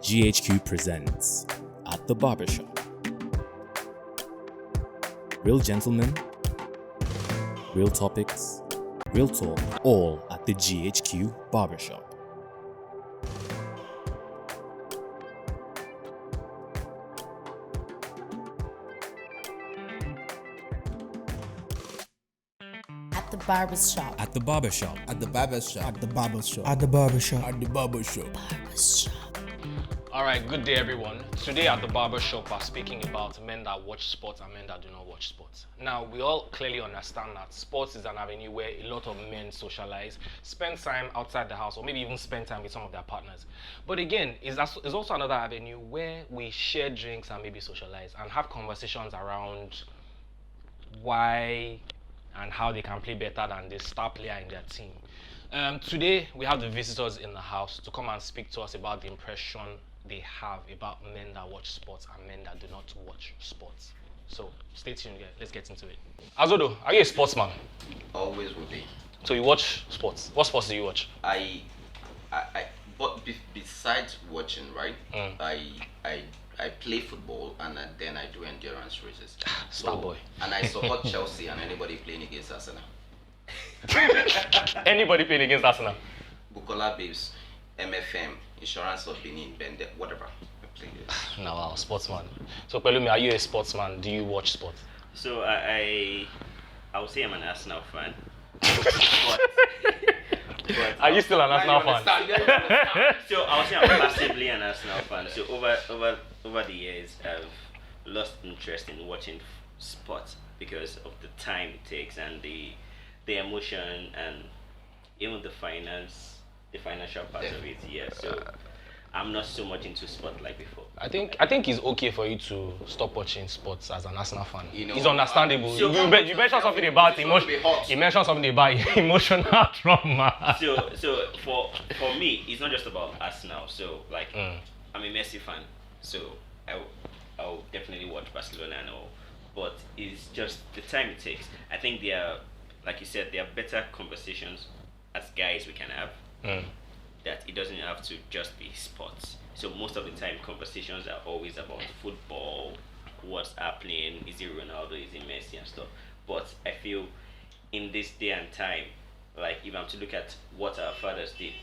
GHQ presents At the Barbershop. Real gentlemen, real topics, real talk, all at the GHQ Barbershop. At the Barbershop. At the Barbershop. At the Barbershop. At the Barbershop. At the Barbershop. At the Barbershop. Barbershop. Alright, good day everyone. Today at the Barbershop we're speaking about men that watch sports and men that do not watch sports. Now, we all clearly understand that sports is an avenue where a lot of men socialize, spend time outside the house, or maybe even spend time with some of their partners. But again, it's also another avenue where we share drinks and maybe socialize and have conversations around why and how they can play better than the star player in their team. Today, we have the visitors in the house to come and speak to us about the impression they have about men that watch sports and men that do not watch sports. So, stay tuned, guys. Let's get into it. Azodo, are you a sportsman? Always will be. So you watch sports. What sports do you watch? But besides watching, right? I play football and then I do endurance races. Star boy. And I support Chelsea and anybody playing against Arsenal. Anybody playing against Arsenal? Bukola Babes, MFM, Insurance of Benin, Bende, whatever. I play this. No, wow, sportsman. So Pelumi, are you a sportsman? Do you watch sports? So I would say I'm an Arsenal fan. but Are you still an Arsenal fan? So I would say I'm massively an Arsenal fan. So over the years, I've lost interest in watching sports because of the time it takes and the emotion and even the financial part of it. Yeah. So I'm not so much into sport like before. I think it's okay for you to stop watching sports as an Arsenal fan. You know, it's understandable. so you mentioned something about emotion. You mentioned something about emotional trauma. So for me, it's not just about Arsenal. So like I'm a Messi fan, so I'll definitely watch Barcelona and all. But it's just the time it takes. I think there are, like you said, there are better conversations as guys we can have. That it doesn't have to just be sports. So most of the time, conversations are always about football, what's happening, is it Ronaldo, is it Messi and stuff. But I feel in this day and time, like if I'm to look at what our fathers did,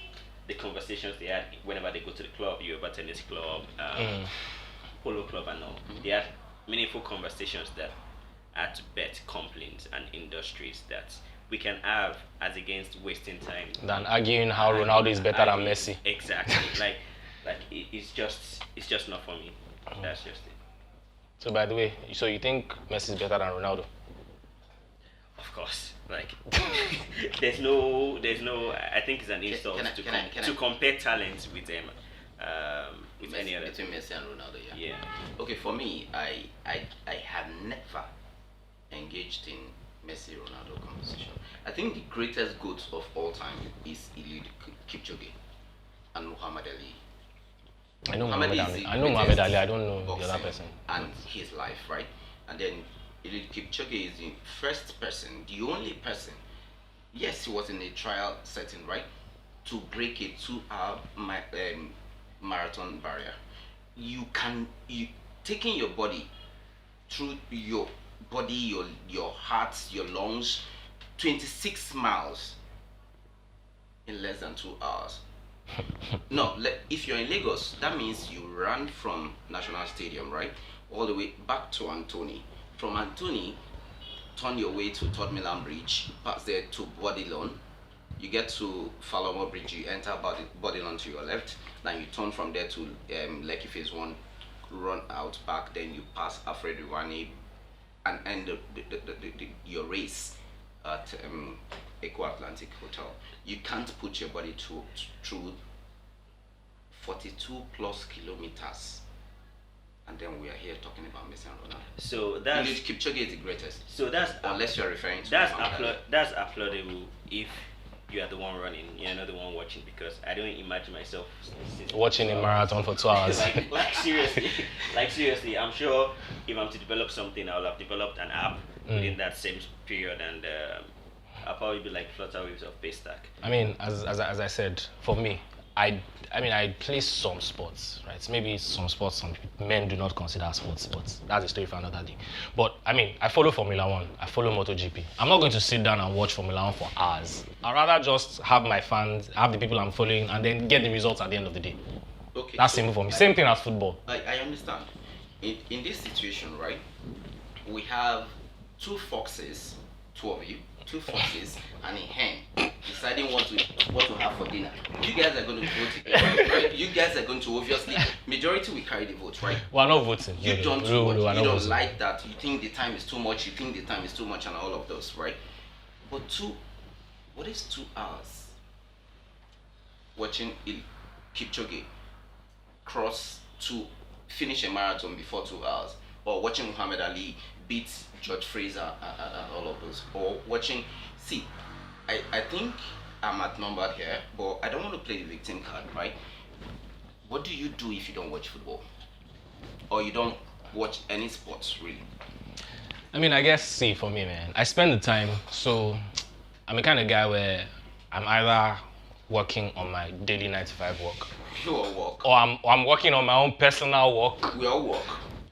the conversations they had whenever they go to the club, Yoruba tennis club, polo club and all, they had meaningful conversations that had to bet companies and industries that we can have as against wasting time Than arguing how Ronaldo is better than Messi. Exactly. like it's just not for me. That's just it. So by the way, so you think Messi is better than Ronaldo? Of course. Like there's no I think it's an insult to compare talent with them with any other between Messi and Ronaldo, yeah. Yeah. Okay, for me, I have never engaged in Messi Ronaldo conversation. I think the greatest GOAT of all time is Eliud Kipchoge and Muhammad Ali. I know Muhammad Muhammad is Ali. the I know Muhammad greatest Ali. I don't know the boxing other person. and his life, right? And then Eliud Kipchoge is the first person, the only person. Yes, he was in a trial setting, right, to break a 2-hour marathon barrier. You taking your body through your body, your heart, your lungs, 26 miles in less than 2 hours. No, if you're in Lagos, that means you run from National Stadium, right, all the way back to Anthony. From Anthony, turn your way to Third Milan Bridge, pass there to Bodilon. You get to Falomo Bridge, you enter Bodilon to your left, then you turn from there to Lekki Phase 1, run out back, then you pass Alfred Iwani and end your race at Eco Atlantic Hotel. You can't put your body through 42 plus kilometers, and then we are here talking about Messi and Ronaldo. So that's Kipchoge is the greatest. So that's unless you're referring to that's Muhammad Ali. that's applaudable if you are the one running, you're not the one watching, because I don't imagine myself Watching a marathon for 2 hours. like seriously, I'm sure if I'm to develop something, I'll have developed an app within that same period, and I'll probably be like Flutter Waves of Paystack. I mean, as I said, for me, I play some sports, right? Maybe some sports some men do not consider as sports, but that's a story for another day. But I follow Formula One, I follow MotoGP. I'm not going to sit down and watch Formula One for hours. I'd rather just have my fans, have the people I'm following, and then get the results at the end of the day. Okay. That's simple for me. Same thing as football. I understand. In this situation, right, we have two foxes, two of you, two foxes, and a hen deciding what to have for dinner. You guys are going to vote together, right? You guys are going to obviously majority will carry the vote, right? We're not voting. You don't voting. like that. You think the time is too much. You think the time is too much, and all of those, right? But what is 2 hours watching Kipchoge cross to finish a marathon before 2 hours, or watching Muhammad Ali beat George Fraser and all of those, or watching. See, I think I'm outnumbered here, but I don't want to play the victim card, right? What do you do if you don't watch football, or you don't watch any sports really? I guess, see, for me, man, I spend the time, so I'm the kind of guy where I'm either working on my daily 9-to-5 work, You all work. or I'm working on my own personal work, We all work.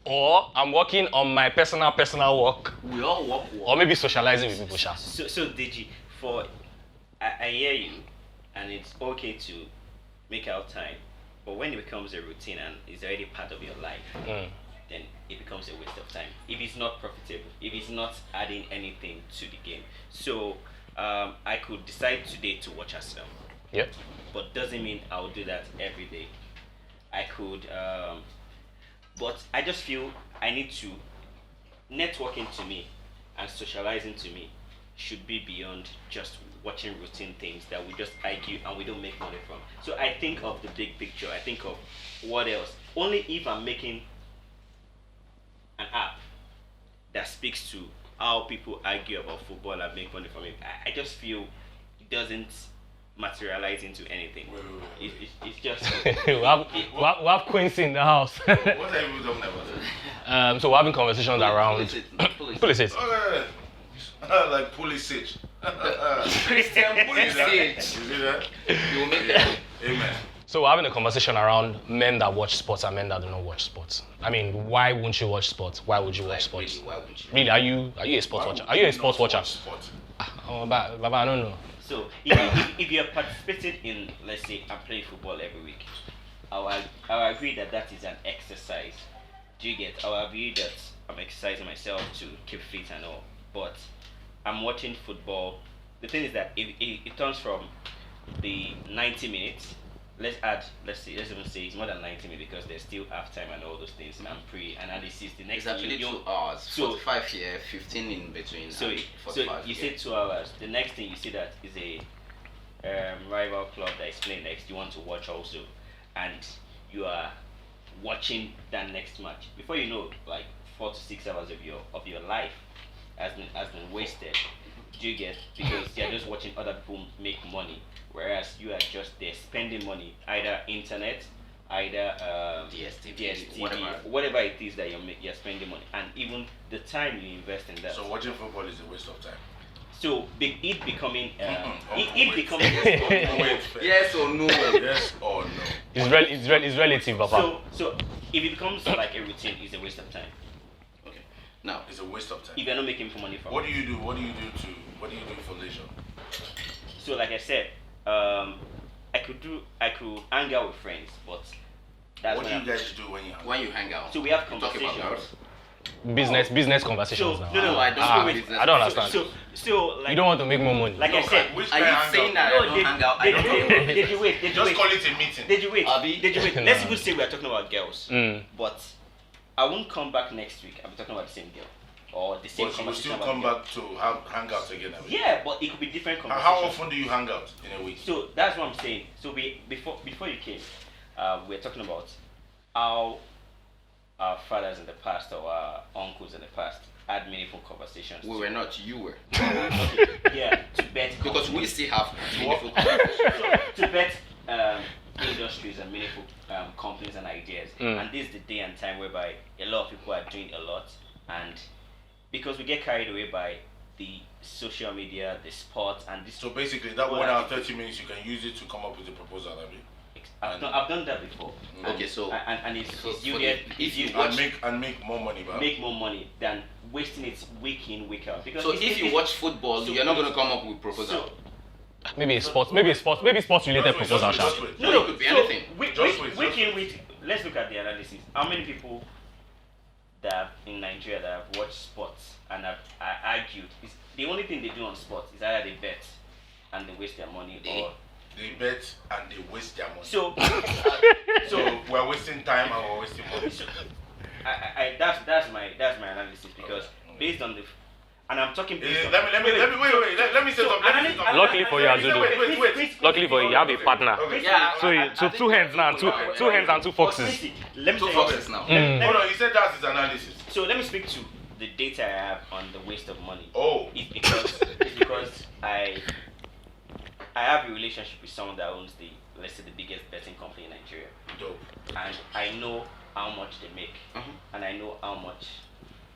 or I'm working on my personal work, We all work. or maybe socializing with people, sha. So Deji, I hear you, and it's okay to make out time, but when it becomes a routine and it's already part of your life, then it becomes a waste of time. If it's not profitable, if it's not adding anything to the game. So I could decide today to watch Arsenal, Yep. but doesn't mean I'll do that every day. I could, but I just feel I need to, networking to me and socializing to me should be beyond just watching routine things that we just argue and we don't make money from. So I think of the big picture. I think of what else. Only if I'm making an app that speaks to how people argue about football and make money from it, I just feel it doesn't materialize into anything. It's just we have Quincy in the house. What are you talking about? So we're having conversations around. Pulisic. Okay. Like Pulisic. Christian Pulisic. You see that? You will make that. Amen. So we're having a conversation around men that watch sports and men that do not watch sports. Why wouldn't you watch sports? Why would you watch sports? Really, why wouldn't you? Really, are you a sports watcher? Are you a sports watcher? Sport. Oh, Baba, I don't know. so if you're participating in, let's say, I'm playing football every week, I'll agree that is an exercise. Do you get? I'll agree that I'm exercising myself to keep fit and all, but I'm watching football. The thing is that it turns from the 90 minutes. Let's even say it's more than 90 minutes because there's still half time and all those things and pre-analysis. The next It's actually thing 2 hours. so- 45 here, 15 in between. So, and so 45 you here. say 2 hours. The next thing you see that is a rival club that is playing next. You want to watch also, and you are watching that next match. Before you know, like 4 to 6 hours of your life has been wasted. Do you get? Because you're just watching other people make money, whereas you are just there spending money, either internet, either DSTV, whatever it is that you're spending money, and even the time you invest in that. So watching football is a waste of time. So it becoming wait. becoming Wait, Yes or no? yes or no? It's relative, Papa. so if it becomes like a routine, it's a waste of time. Okay. Now, It's a waste of time. If you're not making money from What it. do you do? What do you do for leisure? So like I said, I could hang out with friends, but that's What do when you guys do when you when you hang out, So we have you talk about conversations. girls. Business conversations So now. no, I don't Ah, do business. I don't understand. So like You don't want to make more money. like I said. Which Are kind you hang saying out? that I don't hang out? I don't talk about Did you wait? Did you Just wait? call it a meeting. Did you wait? Abi? Did you wait? No. Let's even say we are talking about girls, Mm. but I won't come back next week. I'll be talking about the same girl or the same But you will conversation still about come the girl. back to hang out again. I mean. Yeah, but it could be different conversations. How often do you hang out in a week? So that's what I'm saying. So before you came, we were talking about how our fathers in the past or our uncles in the past had meaningful conversations. We were not. You were. Yeah, to bet Because we still have meaningful so, to bet industries and meaningful companies and ideas. Mm. And this is the day and time whereby a lot of people are doing a lot, and because we get carried away by the social media, the sports, and this. So basically, that Well, 1 hour 30 minutes, you can use it to come up with a proposal. I mean. I've done that before. Okay, so and it's you for get if you And make more money, bro. make more money than wasting it week in week out. Because so if you watch football, you're not gonna come up with proposal. Maybe sports related proposal. Just wait. No, it could be anything. Week in week. Let's look at the analysis. How many people that in Nigeria that have watched sports and have argued? The only thing they do on sports is either they bet and they waste their money, or They bet and they waste their money. so We're wasting time and we're wasting money. that's my analysis, because based on the and I'm talking based on, Let me say something. Luckily for you, Azodo. Wait. Luckily for you, you have a partner. Okay. Yeah. So two hands now, two hands and two foxes. let me Two tell you foxes now. Hold on, he said that's his analysis. So let me speak to the data I have on the waste of money. Oh. It's because I have a relationship with someone that owns let's say the biggest betting company in Nigeria. Dope. And I know how much they make, and I know how much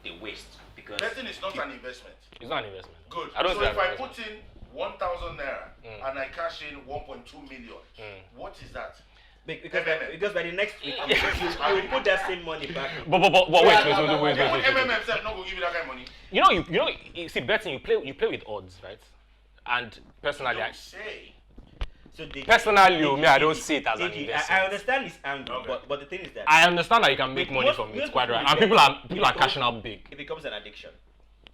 they waste, because Betting is not an investment. It's not an investment. Good. I don't So say if I investment. put in 1,000 naira and I cash in 1.2 million, what is that? because by the next week you will put that same money back. But wait. MMM said no go give you that kind of money. You see, betting, you play with odds, right? And personally, Don't say. So I don't see it as an investment. I understand his angle, Okay. but the thing is that I understand that you can make money from it, quite right. And people are cashing out big. it becomes an addiction,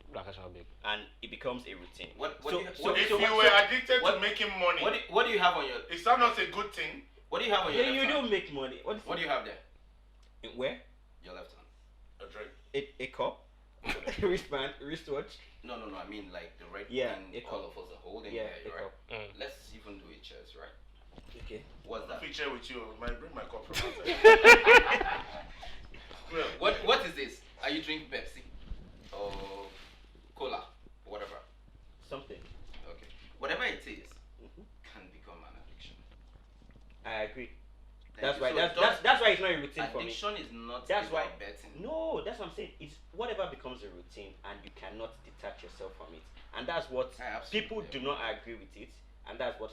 People are cashing out big. and it becomes a routine. If you were addicted to making money, What do you have on your? is that not a good thing? What do you have on your Yeah, left you hand? don't make money. What What do you have there? Where? Your left hand. A drink. A cup, wristband, wristwatch. No. I mean like the right Yeah, hand. a All cup. of us are holding Yeah, there, a right? cup. Let's even do it chairs, right? Okay. What's that? Feature with you. Might bring my cup from outside. Well, What is this? Are you drinking Pepsi or cola or whatever? Something. Okay. Whatever it is can become an addiction. I agree. Thank That's you. why. So That's why it's not a routine for me. addiction is not That's why. about betting. No, that's what I'm saying. It's whatever becomes a routine, and you cannot detach yourself from it. And that's what I absolutely people do not agree with it, and that's what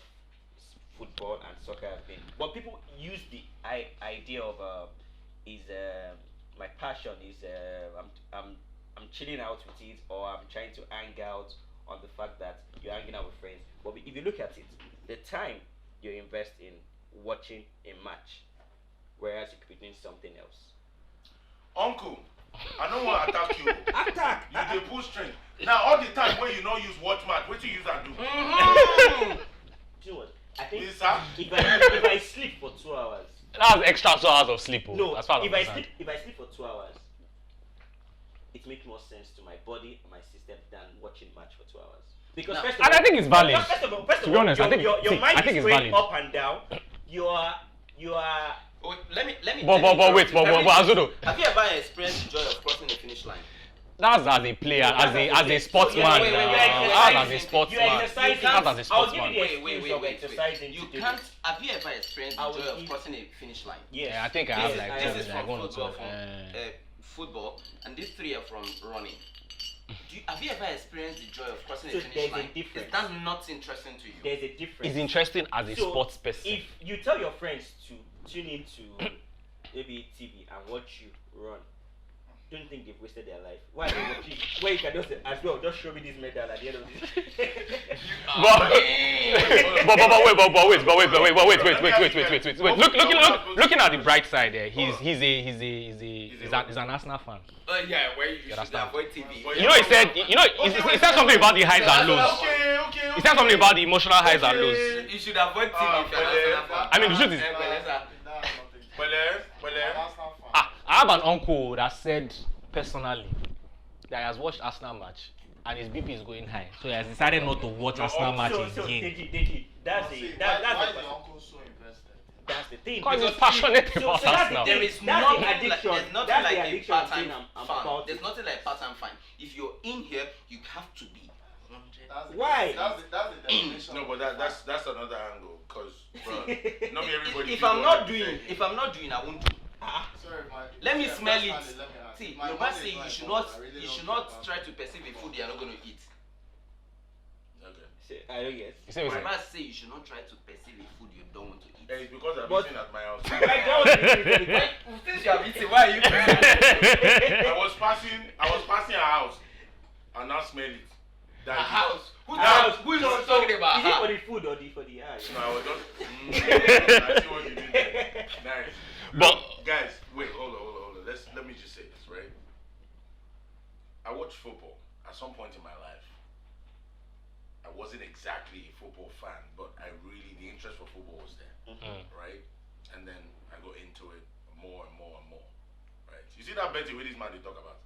football and soccer have been. But people use the idea of my passion is I'm chilling out with it, or I'm trying to hang out on the fact that you're hanging out with friends. But if you look at it, the time you invest in watching a match, whereas you could be doing something else. Uncle, I don't want to attack you. Attack! You dey pull string. Now all the time when you not use watch match, what you use and do? Do you know what? I think Yes, sir. if I sleep for 2 hours. That's extra 2 hours of sleep. No, as far as if I'm I concerned. sleep for 2 hours, it makes more sense to my body and my system than watching match for 2 hours. Because first of And all, I think it's valid. First of all, To be honest, I think your mind it's is going valid. up and down. You are. Oh, let me. But wait, Azodo, Have you ever experienced the joy of crossing the finish line? that's as a player, as a sportsman. wait, That's as a You're sportsman. exercising. That's as a I'll give sportsman. you the excuse of Wait. exercising. You to do can't. this. Have you ever experienced the I will joy of give- crossing a finish line? Yes. Yeah, I think I Yes, have like I two, have. This is like from one or two. football, from football, and these three are from running. Have you ever experienced the joy of crossing So a finish there's a line? difference. Is that not interesting to you? There's a difference. It's interesting as a So, sports person. If you tell your friends to tune into maybe TV and watch you run, don't think they've wasted their life. Why are they watching? Where you can just say, as well, just show me this medal at the end of this. Wait. Looking at the bright side there, he's an Arsenal fan. Yeah, where you should understand? avoid TV. You know, he said something about the highs and lows. Okay. He said something about the emotional highs and lows. You should avoid TV if you're an Arsenal fan. I mean, the truth is, I have an uncle that said personally that he has watched Arsenal match and his BP is going high, so he has decided not to watch Arsenal match So again. Deji, that's the thing. Because he's Because passionate so about that's Arsenal. There is That's nothing the like, addiction. there's nothing That's like the a addiction part-time thing I'm fan. about. There's nothing like part-time fan. If you're in here, you have to be 100. Why? That's the definition. No, but that's another angle. Cause not everybody. If I'm not doing, I won't do. Sorry, Mike. Let me smell it. Personally, let me ask. See, My Yoruba mom say is you my should fault. not I really you don't should know not about try to perceive a food you're not going to eat. Okay. I don't guess. You say we My say. mama say you should not try to perceive a food you don't want to eat. It's because I'm But- eating at my house. Since you have eaten, why are you? I was passing a house and now smell it. That house? Who's Now- house? Who is talking about? Is it for the food or for the eye? No, I was just. I see what you did there. Nice. But Guys, wait, hold on. Let me just say this, right? I watch football at some point in my life. I wasn't exactly a football fan, but the interest for football was there, right? And then I got into it more and more and more, right? You see that betting with this man they talk about?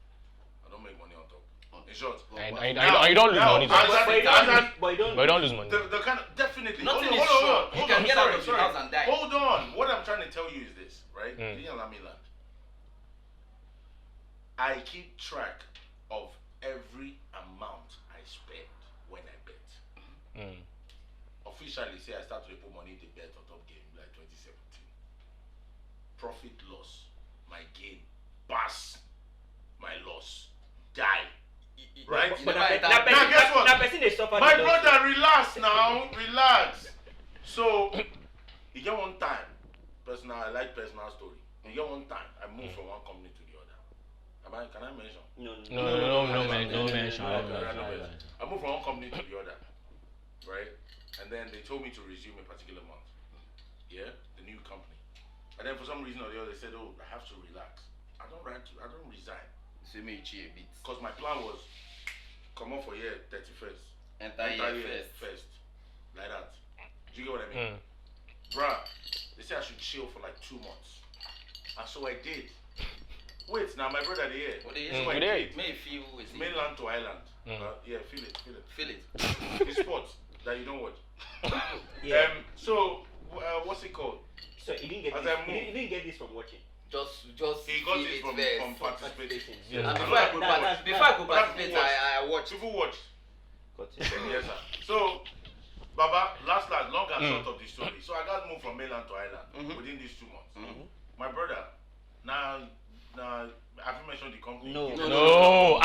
I don't make money on top. In short, and you don't lose money. But you But you don't lose money. the kind of definitely. Nothing hold is on, sure. hold You on, can get out of sorry. your house and die. Hold on. What I'm trying to tell you is this, right? Do you allow me land? I keep track of every amount I spend when I bet. Officially, say I start to put money in the bet on top game like 2017. Profit loss, my gain, pass, my loss, die. Right? But Now guess what? person they suffer. My brother, relax now, relax. So, you get one time, I like personal story. You get one time, I moved from one company to the other. Can I mention? No mention. I moved from one company to the other, right? And then they told me to resume a particular month. Yeah, the new company. And then for some reason or the other, they said, "Oh, I have to relax. I don't resign." See me cheer a bit. Because my plan was come on for year 31st. Enter year first. Like that. Do you get what I mean? Bruh, they said I should chill for like 2 months. And so I did. Wait, now my brother here. What do you So I say? did. May feel with it. Mainland to island. Yeah, feel it. Feel it. It's sports that you don't watch. Yeah. So, what's it called? So you didn't get As this. I move. You didn't get this from watching. Just He got feel it from first. participating. Yeah. And I'm before I not could gonna participate, watch. before I could But I participate, watch. I watch. People watch. Continue. Yes, sir. So, Baba, last, long and short of the story. So I got moved from mainland to island within these 2 months. My brother, now, have you mentioned the company? No. No.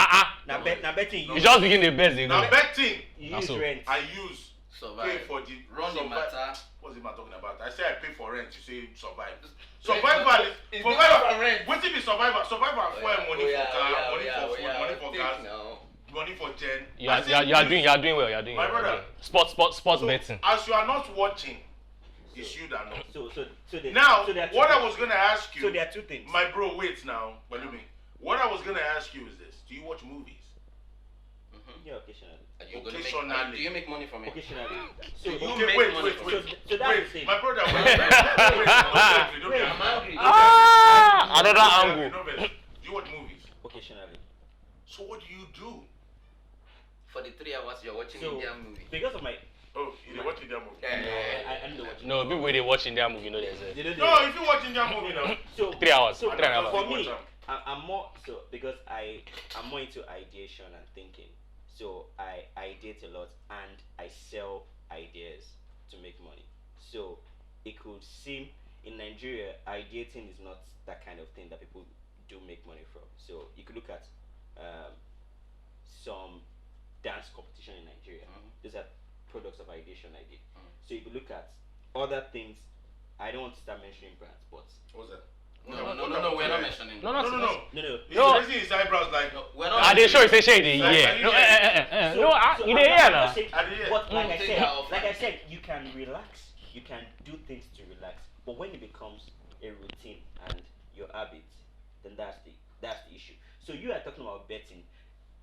Now betting You just begin the best. They go. Now betting, you That's use all. rent. I use pay Survive. for the Run the matter. What's it man talking about? I say I pay for rent. You say survive. Survival is It's survival. different from rent. What if it's survival? Survival fuel money for car, money for food, yeah. money for Think gas, now. money for gen. You are doing well. You are doing My well. brother. Sports So, betting. as you are not watching, it's you that know. So there, Now, so there are two what I things. was gonna ask you, So there are two things. my bro, wait now, Pelumi. What I was gonna ask you is this: do you watch movies? Yeah, occasionally. Are you gonna Occasionally. do you make money from it? Occasionally. So You Okay, make wait. money from it. So that's the thing. My brother, wait. Don't Wait, be I'm angry. angry. Another angle. Do you watch movies? Occasionally. So what do you do? For the 3 hours you're watching So Indian movie. because of my Oh, you're watching that movie. Yeah. I don't know what. No, people when they watch Indian movie, no, there's a. No, if you're watching that movie now. So 3 hours. So 3 hours. for me, Watch I'm more so because I'm more into ideation and thinking. So I ideate a lot and I sell ideas to make money. So it could seem in Nigeria ideating is not that kind of thing that people do make money from. So you could look at some dance competition in Nigeria. Those are products of ideation I did. So you could look at other things. I don't want to start mentioning brands, but What's that? No, we're not mentioning. No. He's No. raising his eyebrows like. We're not. I they show you say shade. Like, Yeah. No, So- no. so You I'm dey not- hear I'm now. not saying- I dey hear. But like I Take said, that off. you can relax, you can do things to relax. But when it becomes a routine and your habit, then that's the issue. So you are talking about betting.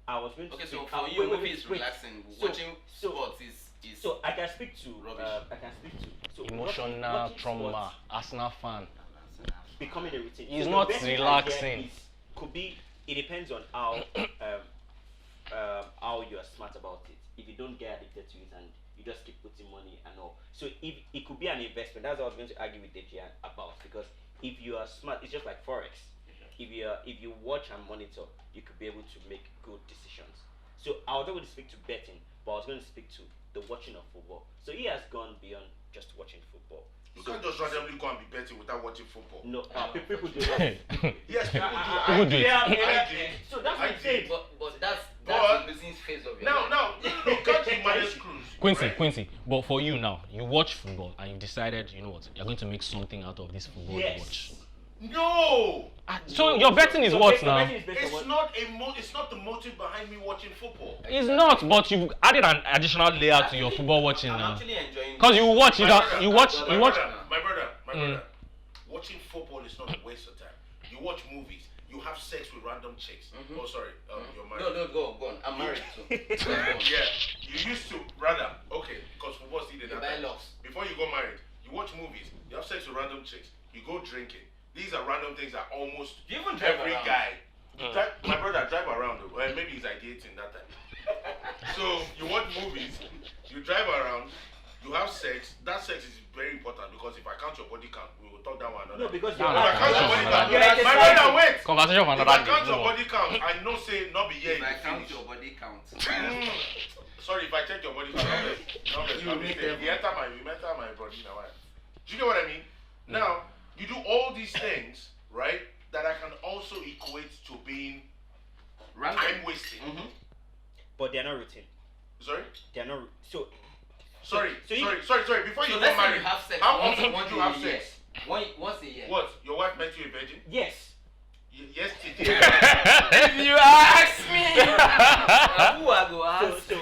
I was going to Okay, speak- so for you, movie is relaxing. Watching sports is. So I can speak to Rubbish. Emotional watching trauma. sports Arsenal fan. becoming a routine. It's So the not betting idea relaxing. could be. It depends on how you are smart about it. If you don't get addicted to it and you just keep putting money and all. So if it could be an investment, that's what I was going to argue with Dejian about. Because if you are smart, it's just like forex. If you watch and monitor, you could be able to make good decisions. So I was not going to speak to betting, but I was going to speak to the watching of football. So he has gone beyond just watching football. You can't just randomly go and be betting without watching football. No, people do that. Yes, people do. People do it. Yeah, I did. So that's what I I'm saying. did. But that's But- the losing phase of your No, life. can't you manage cruise? Quincy, right? Quincy. But for you now, you watch football and you decided, you know what, you're going to make something out of this football you watch. No! So your betting is what now? It's not the motive behind me watching football. It's not, but you've added an additional layer to your football watching I'm now. actually enjoying. Because you watch, My brother, Mm. watching football is not a waste of time. You watch movies, you have sex with random chicks. Oh, sorry, you're married. No, go on. I'm married too. Yeah, you used to, rather, okay, because football's needed that time. Lost. Before you got married, you watch movies, you have sex with random chicks, you go drinking. These are random things that almost Do you even drive every around? guy. My brother drive around, well, maybe he's ideating that time. So you watch movies, you drive around, you have sex. That sex is very important because if I count your body count, we will talk that one another. No, because No, you're no, If I count your body count, You're my brother, wait. Conversation for If another I day. count your Move on. body count, I know say not be here. If I you count finish. your body count. Sorry, if I check your body count, You make them. you enter my body now. Do you get what I mean? Now you do all these things, right? That I can also equate to being time wasting. But they're not routine. Sorry. They're not. Sorry. Before So you let's got say married, you have sex. how once often once did you a have year. sex? Once a year. What? Your wife met you a virgin? Yes. Yes, she did. You ask me. Who I go ask? So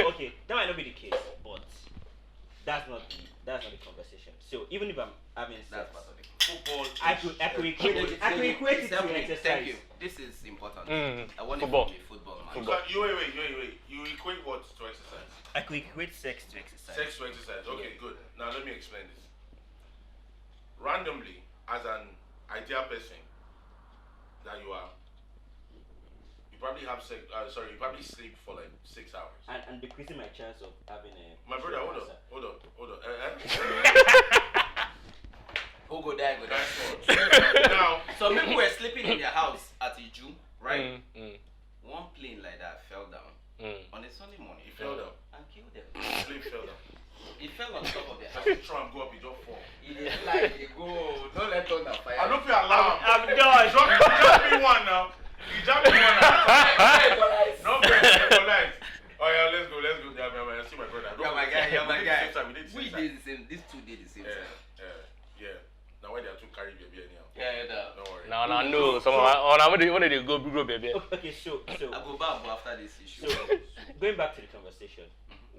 okay, that might not be the case, but that's not the conversation. So even if I'm having sex, That's part of it. Football. I could equate it to exercise. Thank you. This is important. I want Football. it to be football, man. Football. Wait. You equate what to exercise? I could equate sex to exercise. Sex to exercise. Okay, good. Now let me explain this. Randomly, as an ideal person that you are, you probably have sex. You probably sleep for like 6 hours. And decreasing my chance of having a. My brother, hold on. Who go die, go die. That's all. Now, Some people were sleeping in their house at Iju, right? One plane like that fell down on a Sunday morning. he fell down. And killed them. Sleep fell down. It fell on top of their As house. you try and go up, he just fall. It is like they go. Don't let thunder fire. I don't feel alarm. I'm done. Drop me one now. You drop me one now. No break, polite. Oh yeah, let's go. Yeah, see my brother. You're my guy. You're my guy. We We did the same. These two did the same time. Yeah. Now why they are two carry baby anyhow? Yeah. Don't worry. No. When did they go, baby? Okay, so I go back after this issue. So, going back to the conversation,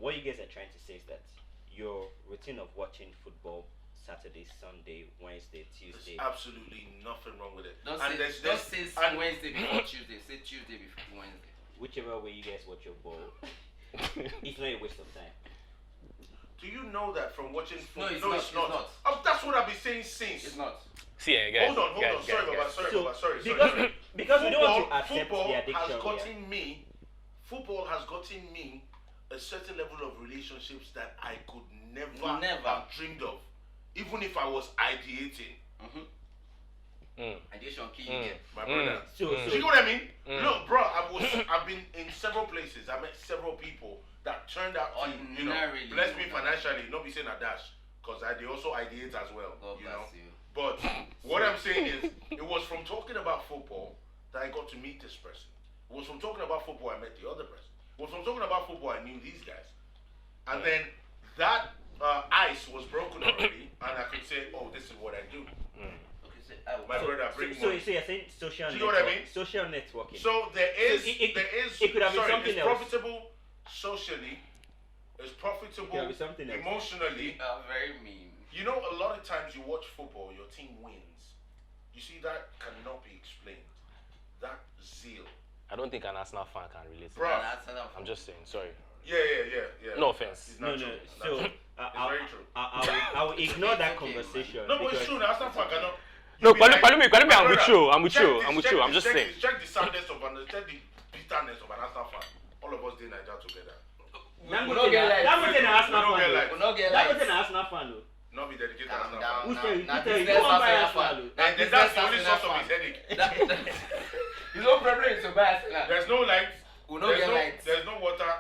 what you guys are trying to say is that your routine of watching football Saturday, Sunday, Wednesday, Tuesday. There's absolutely nothing wrong with it. Don't And say and Wednesday before Tuesday. Say Tuesday before Wednesday. Whichever way you guys watch your ball, it's not a waste of time. do you know that from watching No, football? it's not. That's what I've been saying since. It's not. See, guys. Hold on. Sorry, Baba. Sorry. Because we don't want to accept football the addiction. has gotten me. Football has gotten me a certain level of relationships that I could never have dreamed of, even if I was ideating. Addition key again. My brother. So, Do you know what I mean? Look, bro, I've been in several places. I met several people that turned out to, Ordinarily, bless me financially, not be saying a dash, because they also ideate as well. God you know. bless you. But what I'm saying is, it was from talking about football that I got to meet this person. It was from talking about football I met the other person. It was from talking about football I knew these guys. And then that ice was broken already, and I could say, oh, this is what I do. Okay, so My brother, bring so money. you're saying social Do you know what I mean? Social networking. So there is, it could have been something it's else. profitable socially, it's profitable It could have been something else. emotionally. you are very mean. You know, a lot of times you watch football, your team wins. You see, that cannot be explained. That zeal. I don't think an Arsenal fan can relate to Bruh. that. I'm just saying, sorry. Yeah. No offense. It's not true. It's not So true. It's very true. I will ignore that okay, conversation. No, but because it's true. Now, Arsenal fan cannot. No, You be like- Pelumi, I'm with you. I'm with check you. this, I'm with check you. this, I'm just check saying. this, check the sadness of check the bitterness of an Arsenal fan. All of us did Nigeria together. We don't get lights. Dangote na Arsenal We don't get fan. lights. We don't get Dangote lights. na Arsenal fan. Oh. Not be dedicated to Calm Arsenal down. fan. Who tell you? Now, Who tell you? business Go and buy Arsenal Arsenal. fan. Oh. And that's the only source of his headache. His own problem is to buy Arsenal. There's no lights. We don't get lights. There's no water.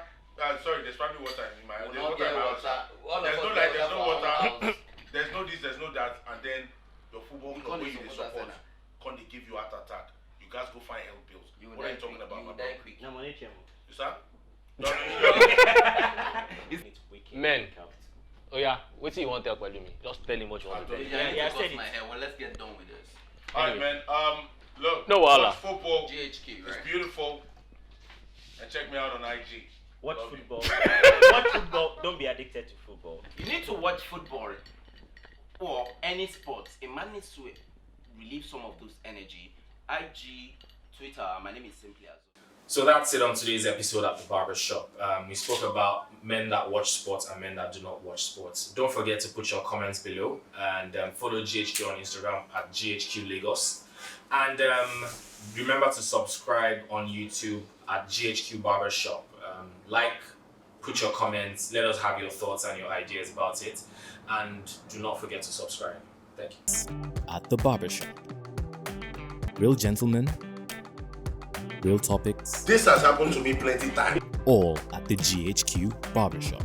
Sorry, there's probably water in my We there's don't water get in my water. house. All of There's us no get light, there's no for our water. house. There's no this, there's no that, and then your football You club can't where you support support, Arsenal. can't they give you heart attack? You guys go find health bills. You What are you die talking quick. about, You my die bro? quick. Na money chemo. You sir? No, We Men. Oh yeah, what do you want to tell Pelumi? Just tell him what you want to tell him. Yeah, I said my it. hair. Well, let's get done with this. Alright, man. Look. No wahala. Watch football. GHQ, It's right? beautiful. And check me out on IG. Watch Love you. football. Watch football. Don't be addicted to football. You need to watch football or any sports. A man needs to relieve some of those energy. IG, Twitter. My name is simply Azodo. So that's it on today's episode at the Barbershop. We spoke about men that watch sports and men that do not watch sports. Don't forget to put your comments below and follow GHQ on Instagram at GHQ Lagos. And remember to subscribe on YouTube at GHQ Barbershop. Put your comments, let us have your thoughts and your ideas about it. And do not forget to subscribe. Thank you. At the Barbershop. Real gentlemen, real topics, This has happened to me plenty times. all at the GHQ Barbershop.